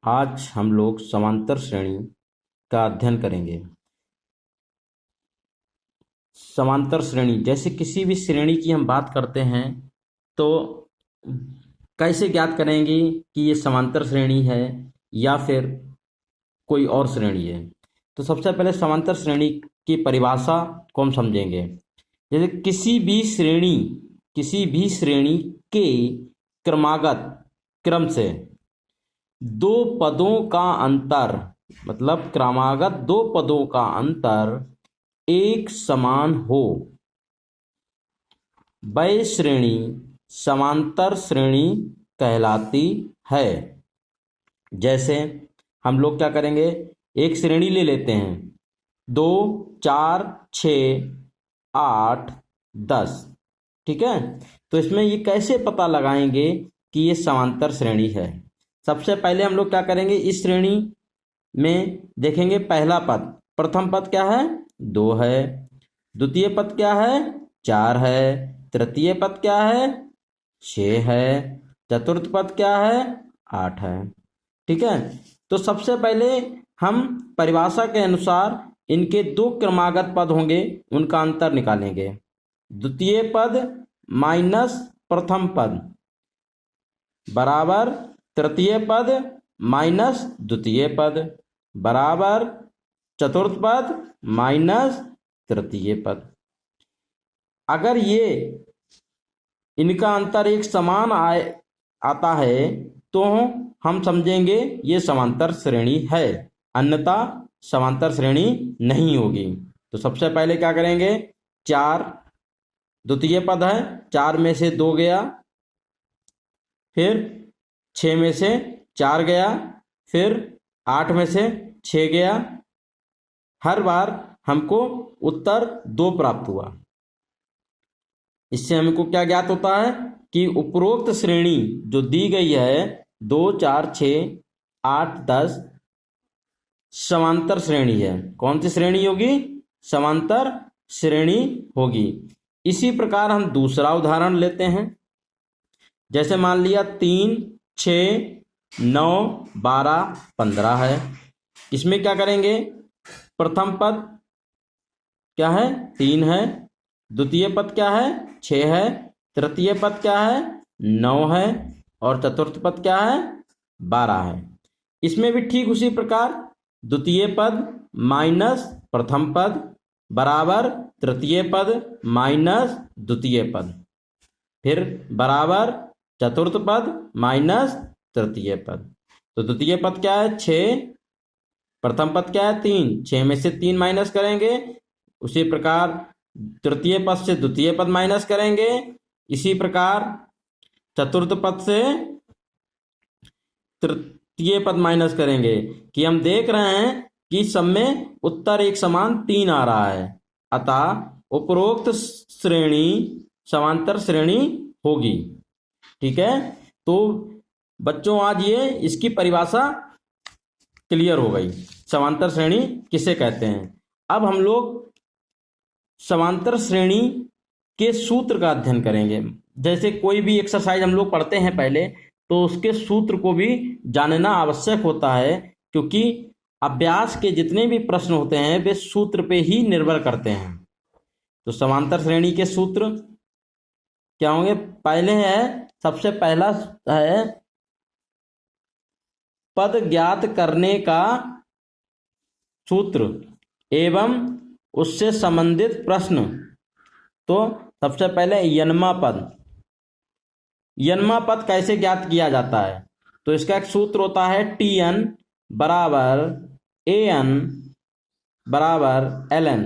आज हम लोग समांतर श्रेणी का अध्ययन करेंगे। समांतर श्रेणी, जैसे किसी भी श्रेणी की हम बात करते हैं तो कैसे ज्ञात करेंगे कि ये समांतर श्रेणी है या फिर कोई और श्रेणी है। तो सबसे पहले समांतर श्रेणी की परिभाषा को हम समझेंगे। जैसे किसी भी श्रेणी के क्रमागत क्रम से दो पदों का अंतर, मतलब क्रमागत दो पदों का अंतर एक समान हो, वह श्रेणी समांतर श्रेणी कहलाती है। जैसे हम लोग क्या करेंगे, एक श्रेणी ले लेते हैं 2, 4, 6, 8, 10, ठीक है। तो इसमें ये कैसे पता लगाएंगे कि ये समांतर श्रेणी है। सबसे पहले हम लोग क्या करेंगे, इस श्रेणी में देखेंगे पहला पद, प्रथम पद क्या है 2 है, द्वितीय पद क्या है 4 है, तृतीय पद क्या है 6 है, चतुर्थ पद क्या है 8 है, ठीक है। तो सबसे पहले हम परिभाषा के अनुसार इनके दो क्रमागत पद होंगे, उनका अंतर निकालेंगे। द्वितीय पद माइनस प्रथम पद बराबर तृतीय पद माइनस द्वितीय पद बराबर चतुर्थ पद माइनस तृतीय पद। अगर ये इनका अंतर एक समान आता है तो हम समझेंगे ये समांतर श्रेणी है, अन्यथा समांतर श्रेणी नहीं होगी। तो सबसे पहले क्या करेंगे, 4 द्वितीय पद है, 4 में से 2 गया, फिर 6 में से 4 गया, फिर 8 में से 6 गया। हर बार हमको उत्तर 2 प्राप्त हुआ। इससे हमको क्या ज्ञात होता है कि उपरोक्त श्रेणी जो दी गई है 2, 4, 6, 8, 10 समांतर श्रेणी है। कौन सी श्रेणी होगी, समांतर श्रेणी होगी। इसी प्रकार हम दूसरा उदाहरण लेते हैं। जैसे मान लिया 3, 6, 9, 12, 15 है। इसमें क्या करेंगे, प्रथम पद क्या है 3 है, द्वितीय पद क्या है 6 है, तृतीय पद क्या है 9 है और चतुर्थ पद क्या है 12 है। इसमें भी ठीक उसी प्रकार द्वितीय पद माइनस प्रथम पद बराबर तृतीय पद माइनस द्वितीय पद, फिर बराबर चतुर्थ पद माइनस तृतीय पद। तो द्वितीय पद क्या है 6, प्रथम पद क्या है 3, 6 में से 3 माइनस करेंगे। उसी प्रकार तृतीय पद से द्वितीय पद माइनस करेंगे। इसी प्रकार चतुर्थ पद से तृतीय पद माइनस करेंगे कि हम देख रहे हैं कि सब में उत्तर एक समान 3 आ रहा है, अतः उपरोक्त श्रेणी समांतर श्रेणी होगी, ठीक है। तो बच्चों आज ये इसकी परिभाषा क्लियर हो गई, समांतर श्रेणी किसे कहते हैं। अब हम लोग समांतर श्रेणी के सूत्र का अध्ययन करेंगे। जैसे कोई भी एक्सरसाइज हम लोग पढ़ते हैं पहले, तो उसके सूत्र को भी जानना आवश्यक होता है, क्योंकि अभ्यास के जितने भी प्रश्न होते हैं वे सूत्र पे ही निर्भर करते हैं। तो समांतर श्रेणी के सूत्र क्या होंगे, पहले है, सबसे पहला है पद ज्ञात करने का सूत्र एवं उससे संबंधित प्रश्न। तो सबसे पहले यन्मा पद कैसे ज्ञात किया जाता है, तो इसका एक सूत्र होता है TN बराबर AN बराबर LN।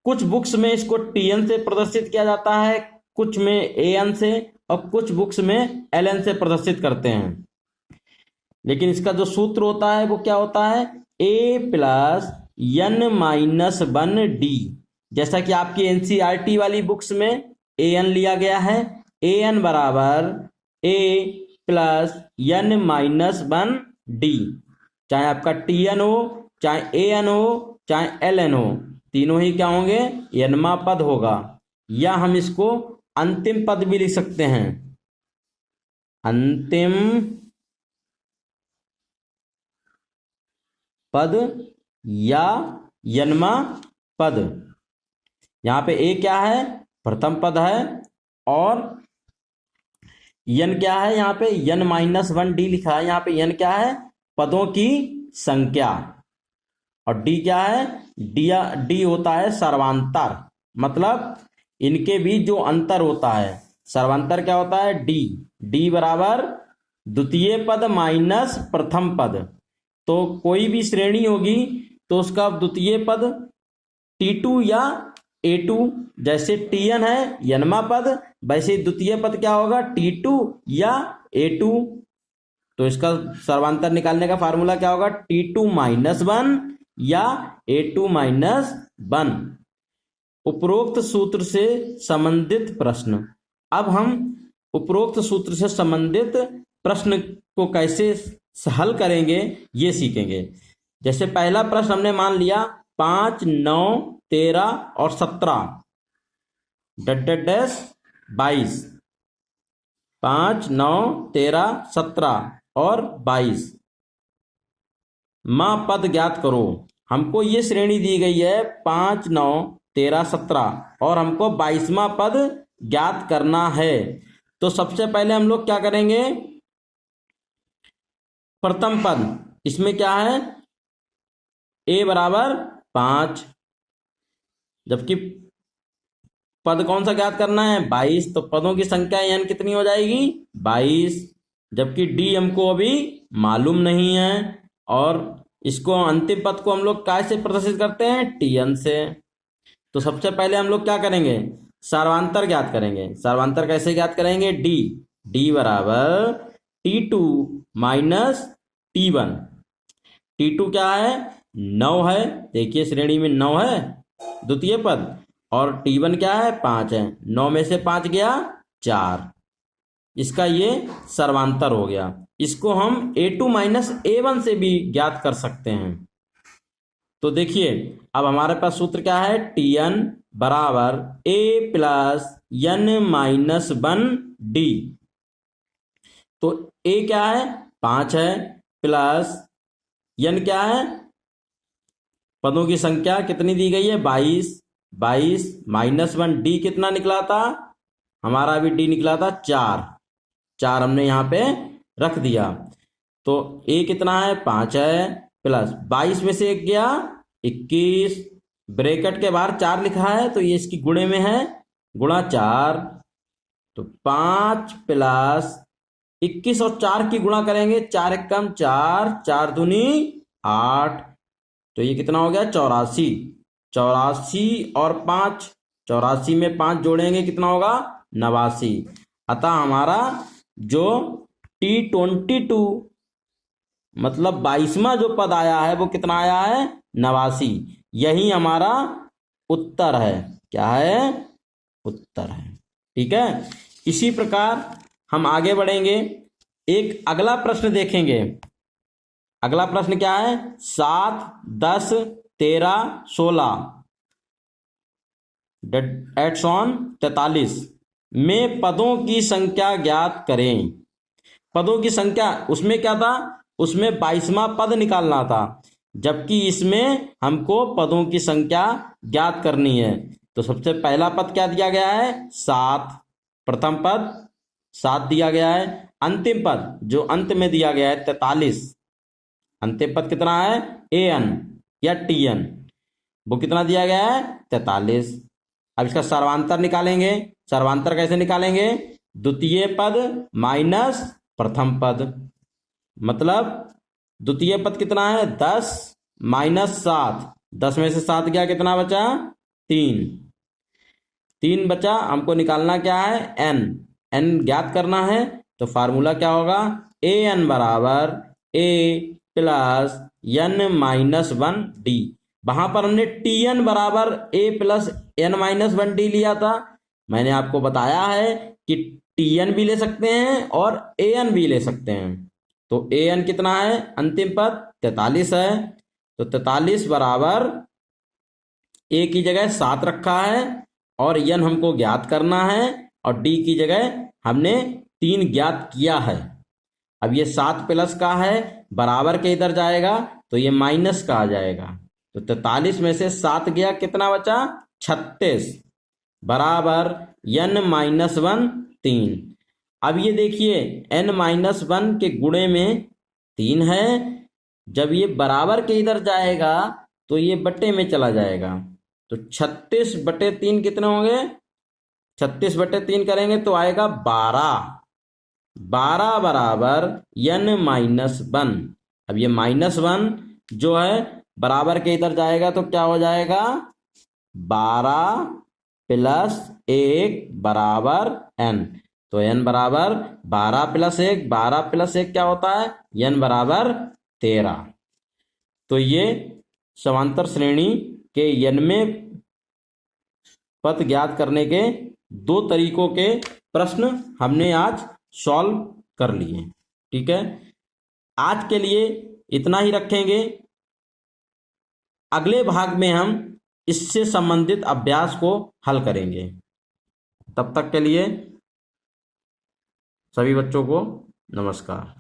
कुछ बुक्स में इसको TN से प्रदर्शित किया जाता है, कुछ में AN से और कुछ बुक्स में LN से प्रदर्शित करते हैं। लेकिन इसका जो सूत्र होता है वो क्या होता है, A plus N minus 1D। जैसा कि आपकी NCERT वाली बुक्स में AN लिया गया है, AN बराबर A plus N minus 1D। चाहे आपका TN हो, चाहे AN हो, चाहे LN हो, तीनों ही क्या होंगे, यन्मा पद होगा। या हम इसको अंतिम पद भी लिख सकते हैं, अंतिम पद या यनमा पद। यहाँ पे ए क्या है, प्रथम पद है, और यन क्या है, यहाँ पे यन -1 डी लिखा है। यहाँ पे यन क्या है, पदों की संख्या, और डी क्या है, डी होता है सर्वांतर, मतलब इनके बीच जो अंतर होता है, सर्वांतर क्या होता है, डी बराबर द्वितीय पद माइनस प्रथम पद। तो कोई भी श्रेणी होगी तो उसका द्वितीय पद T2 या A2, जैसे Tn है यनमा पद, वैसे द्वितीय पद क्या होगा, T2 या A2। तो इसका सर्वांतर निकालने का फार्मूला क्या होगा, T2 -1 या A2 -1। उपरोक्त सूत्र से संबंधित प्रश्न। अब हम उपरोक्त सूत्र से संबंधित प्रश्न को कैसे हल करेंगे ये सीखेंगे। जैसे पहला प्रश्न हमने मान लिया 5, 9, 13 और 17 डैश 22, 5, 9, 13, 17 और 22 माँ पद ज्ञात करो। हमको ये श्रेणी दी गई है 5, 9, 13, 17 और हमको 22वां पद ज्ञात करना है। तो सबसे पहले हम लोग क्या करेंगे, प्रथम पद इसमें क्या है, a बराबर 5, जबकि पद कौन सा ज्ञात करना है, 22। तो पदों की संख्या n कितनी हो जाएगी, 22, जबकि d हमको अभी मालूम नहीं है। और इसको अंतिम पद को हम लोग कैसे प्रदर्शित करते हैं, Tn से। तो सबसे पहले हम लोग क्या करेंगे, सर्वांतर ज्ञात करेंगे। सर्वांतर कैसे ज्ञात करेंगे, डी बराबर T2 माइनस T1। T2 क्या है, 9 है, देखिए श्रेणी में 9 है द्वितीय पद, और T1 क्या है, 5 है। 9 में से 5 गया 4, इसका ये सर्वांतर हो गया। इसको हम A2 माइनस A1 से भी ज्ञात कर सकते हैं। तो देखिए अब हमारे पास सूत्र क्या है, Tn बराबर A प्लस n -1 D। तो A क्या है, 5 है, प्लस n क्या है, पदों की संख्या कितनी दी गई है, 22 -1 D कितना निकला था, हमारा अभी D निकला था 4 हमने यहाँ पे रख दिया। तो A कितना है, 5 है, प्लस 22 में से 1 गया 21, ब्रैकेट के बाहर 4 लिखा है तो ये इसकी गुणे में है, गुणा 4। तो 5 प्लस 21 और 4 की गुणा करेंगे, 4 एकम 4, 4 दूनी 8, तो ये कितना हो गया, 84। 84 और 5, 84 में 5 जोड़ेंगे कितना होगा, 89। अतः हमारा जो T22 मतलब 22वां जो पद आया है वो कितना आया है, 89। यही हमारा उत्तर है, क्या है, उत्तर है। ठीक है, इसी प्रकार हम आगे बढ़ेंगे। एक अगला प्रश्न देखेंगे। अगला प्रश्न क्या है, 7, 10, 13, 16 एट्स ऑन 43 में पदों की संख्या ज्ञात करें। पदों की संख्या, उसमें क्या था, उसमें 22वां पद निकालना था, जबकि इसमें हमको पदों की संख्या ज्ञात करनी है। तो सबसे पहला पद क्या दिया गया है, 7, प्रथम पद 7 दिया गया है। अंतिम पद जो अंत में दिया गया है 43, अंतिम पद कितना है, an या tn, वो कितना दिया गया है, 43। अब इसका सर्वांतर निकालेंगे। सर्वांतर कैसे निकालेंगे, द्वितीय पद माइनस प्रथम पद, मतलब द्वितीय पद कितना है, 10 माइनस 7, 10 में से 7 गया, कितना बचा, 3 बचा। हमको निकालना क्या है, n ज्ञात करना है। तो फार्मूला क्या होगा, an बराबर a प्लस n -1 d। वहां पर हमने Tn बराबर a प्लस n -1 d लिया था। मैंने आपको बताया है कि Tn भी ले सकते हैं और an भी ले सकते हैं। तो an कितना है, अंतिम पद 43 है, तो 43 बराबर a की जगह 7 रखा है और n हमको ज्ञात करना है, और d की जगह हमने 3 ज्ञात किया है। अब ये 7 प्लस का है, बराबर के इधर जाएगा तो ये माइनस का आ जाएगा। तो 43 में से 7 गया, कितना बचा? 36 बराबर n-1 3। अब ये देखिए n-1 के गुणे में 3 है, जब ये बराबर के इधर जाएगा तो ये बट्टे में चला जाएगा। तो 36/3 कितने होंगे? 36/3 करेंगे तो आएगा 12। 12 बराबर n-1। अब ये -1 जो है बराबर के इधर जाएगा तो क्या हो जाएगा? 12 + 1 बराबर n। तो n बराबर 12 + 1, 12 + 1 क्या होता है? n बराबर 13। तो ये समांतर श्रेणी के n पद ज्ञात करने के 2 तरीकों के प्रश्न हमने आज सॉल्व कर लिए। ठीक है, आज के लिए इतना ही रखेंगे। अगले भाग में हम इससे संबंधित अभ्यास को हल करेंगे। तब तक के लिए सभी बच्चों को नमस्कार।